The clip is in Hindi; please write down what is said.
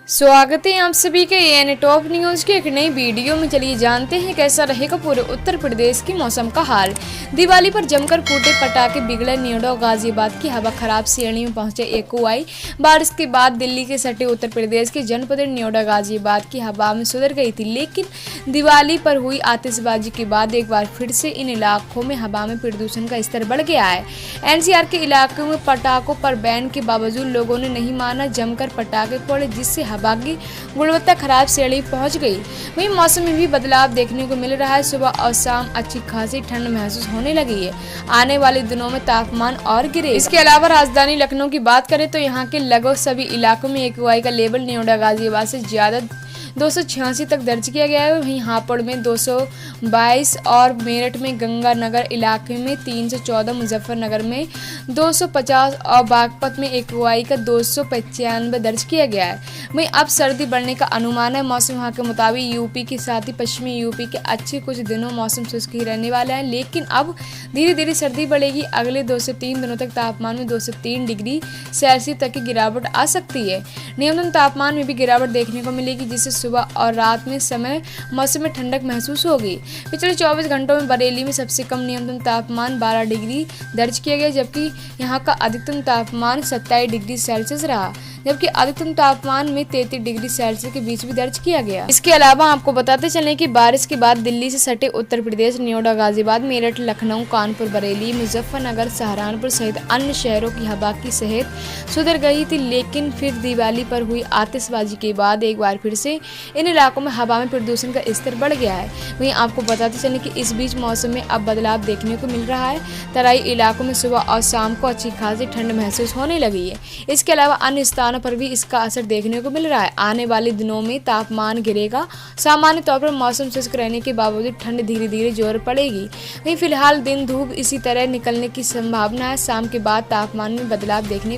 स्वागत है आप सभी के एएनए टॉप न्यूज़ की एक नई वीडियो में। चलिए जानते हैं कैसा रहेगा पूरे उत्तर प्रदेश की मौसम का हाल। दिवाली पर जमकर फूटे पटाखे, बिगड़े नोएडा और गाजियाबाद की हवा, खराब श्रेणी में पहुंचे एक्यूआई। बारिश के बाद दिल्ली के सटे उत्तर प्रदेश के जनपद नोएडा गाजियाबाद की हवा में सुधर गई थी, लेकिन दिवाली पर हुई आतिशबाजी के बाद एक बार फिर से इन इलाकों में हवा में प्रदूषण का स्तर बढ़ गया है। एनसीआर के इलाकों में पटाखों पर बैन के बावजूद लोगों ने नहीं माना, जमकर पटाखे फोड़े, जिससे हवा की गुणवत्ता खराब श्रेणी पहुंच गई। वहीं मौसम में भी बदलाव देखने को मिल रहा है। सुबह और शाम अच्छी खासी ठंड महसूस होने लगी है। आने वाले दिनों में तापमान और गिरेगा। इसके अलावा राजधानी लखनऊ की बात करें तो यहाँ के लगभग सभी इलाकों में एक्यूआई का लेवल नोएडा गाजियाबाद से ज्यादा 286 तक दर्ज किया गया है। वहीं हापुड़ में 222 और मेरठ में गंगानगर इलाके में 314, मुजफ्फरनगर में 250 और बागपत में एक्यूआई का 295 दर्ज किया गया है। वहीं अब सर्दी बढ़ने का अनुमान है। मौसम विभाग के मुताबिक यूपी के साथ ही पश्चिमी यूपी के अच्छे कुछ दिनों मौसम शुष्क ही रहने वाला है, लेकिन अब धीरे धीरे सर्दी बढ़ेगी। अगले 2 से 3 दिनों तक तापमान में 2 से 3 डिग्री सेल्सियस तक की गिरावट आ सकती है। न्यूनतम तापमान में भी गिरावट देखने को मिलेगी, जिससे सुबह और रात में समय मौसम में ठंडक महसूस होगी। पिछले 24 घंटों में बरेली में सबसे कम न्यूनतम तापमान 12 डिग्री दर्ज किया गया, जबकि यहाँ का अधिकतम तापमान 27 डिग्री सेल्सियस रहा, जबकि अधिकतम तापमान में 33 डिग्री सेल्सियस के बीच भी दर्ज किया गया। इसके अलावा आपको बताते चलें कि बारिश के बाद दिल्ली से सटे उत्तर प्रदेश नोएडा, गाजियाबाद, मेरठ, लखनऊ, कानपुर, बरेली, मुजफ्फरनगर, सहारनपुर सहित अन्य शहरों की हवा की सेहत सुधर गई थी, लेकिन फिर दिवाली पर हुई आतिशबाजी के बाद एक बार फिर से इन इलाकों में हवा में प्रदूषण का स्तर बढ़ गया है। वहीं आपको बताते चलें कि इस बीच मौसम में अब बदलाव देखने को मिल रहा है। तराई इलाकों में सुबह और शाम को अच्छी खासी ठंड महसूस होने लगी है। इसके अलावा अन्य स्थानों पर भी इसका असर देखने को मिल रहा है। आने वाले दिनों में तापमान गिरेगा। सामान्य तौर पर मौसम शुष्क रहने के बावजूद ठंड धीरे धीरे जोर पड़ेगी। वहीं फिलहाल दिन धूप इसी तरह निकलने की संभावना है। शाम के बाद तापमान में बदलाव देखने